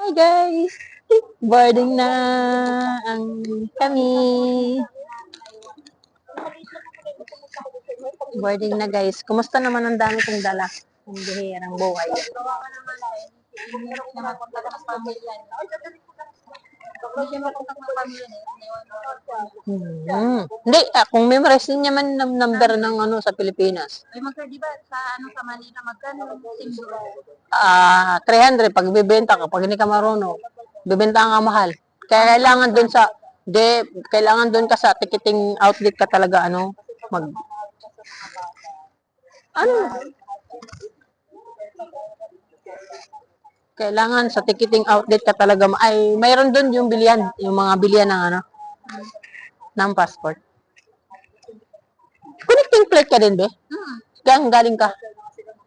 Hi guys! Boarding na ang kami. Boarding na guys. Kumusta naman ang dami kong dala? Ang bihirang buhay. Hindi, kung memorize niya man ng number ng ano sa Pilipinas. Ay, di ba sa sa Manila magkano simbolo? 300 pag bibenta ka, pag hindi ka marunong, bibenta ka mahal. Kaya kailangan doon sa kailangan doon ka sa ticketing outlet ka talaga kailangan sa ticketing outlet ka talaga ay mayroon doon yung bilihan, yung mga bilihan ng ng passport. Connecting flight ka din, be? Saan galing ka?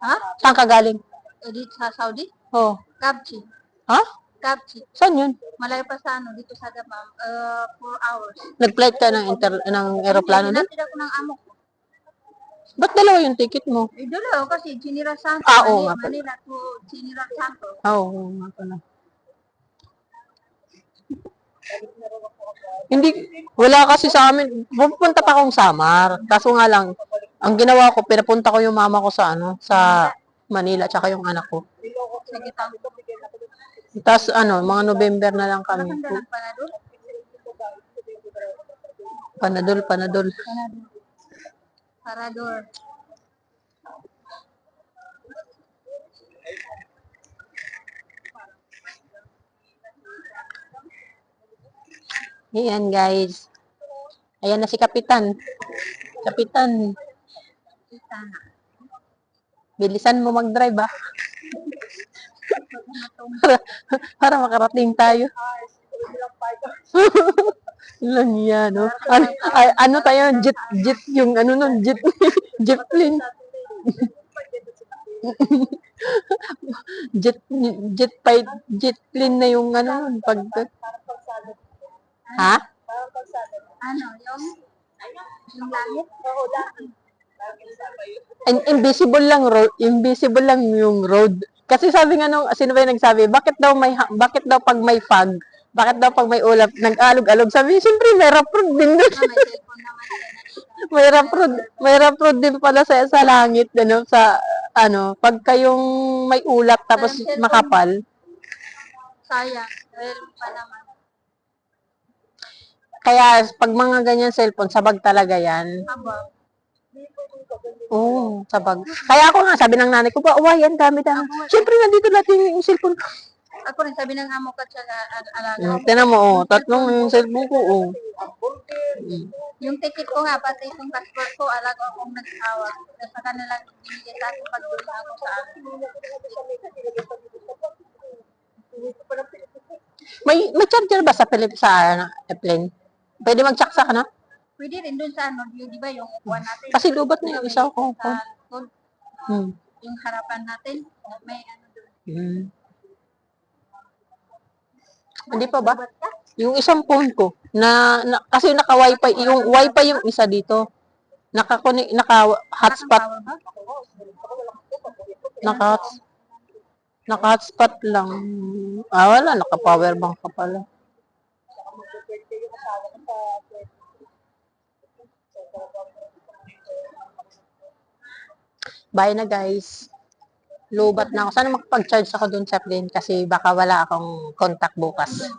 Ha? Saan ka galing? Dito sa Saudi? Oh. Kabchi. Ha? Kabchi. Saan yun? Malayo pa sa dito sa Damam. 4 hours. Nag-flight ka ng aeroplano din? Hindi, ako ng amo ko. Ba't dalawa yung ticket mo? Dalawa kasi General Santos. Oo nga pala. Manila to General Santos. Oo nga pala. Hindi, wala kasi sa amin. Pupunta pa akong Samar. Kaso nga lang, ang ginawa ko, pinapunta ko yung mama ko sa sa Manila, tsaka yung anak ko. Tapos mga November na lang kami. Panadol. Parador. Ayan guys. Ayan na si Kapitan. Kapitan. Bilisan mo mag-drive para makarating tayo. Lang yan, no? Ano tayo? Jet yung jet. Jetplane. Jetplane na yung pag... Ha? Yung langit? Invisible lang yung road. Kasi sabi nga sino ba yung nagsabi, bakit daw pag may fog, bakit daw pag may ulap, nag-alog-alog? Sabi, siyempre may rough road din doon. May rough road din pala sa langit, pag kayong may ulap tapos makapal. Sayang, pa naman. Kaya pag mga ganyan cellphone, sabag talaga yan. Sabag. Oo, sabag. Kaya ako nga, sabi ng nanay ko, yan, dami. Siyempre, nandito natin yung cellphone. Ako rin, sabi ng amo ko sa alaga. Tinan mo, tatlong yung cellphone ko, Yung ticket ko nga, pati itong passport ko, alaga akong nag-awa. Sa kanila, binigay sa akin pag duling ako sa akin. May charger ba sa airplane? Pwede mag-saksak na? Pwede rin dun sa di ba yung upuan natin? Kasi lubat na yung isa ko. Yung harapan natin, may doon. Hindi pa ba? Yung isang phone ko, kasi naka-wifi, yung wifi yung isa dito. Naka-hotspot. Naka-hotspot lang. Wala, naka-power bank ka pala. Bye na guys. Lobat na ako. Sana makapag-charge ako dun sa plane kasi baka wala akong contact bukas.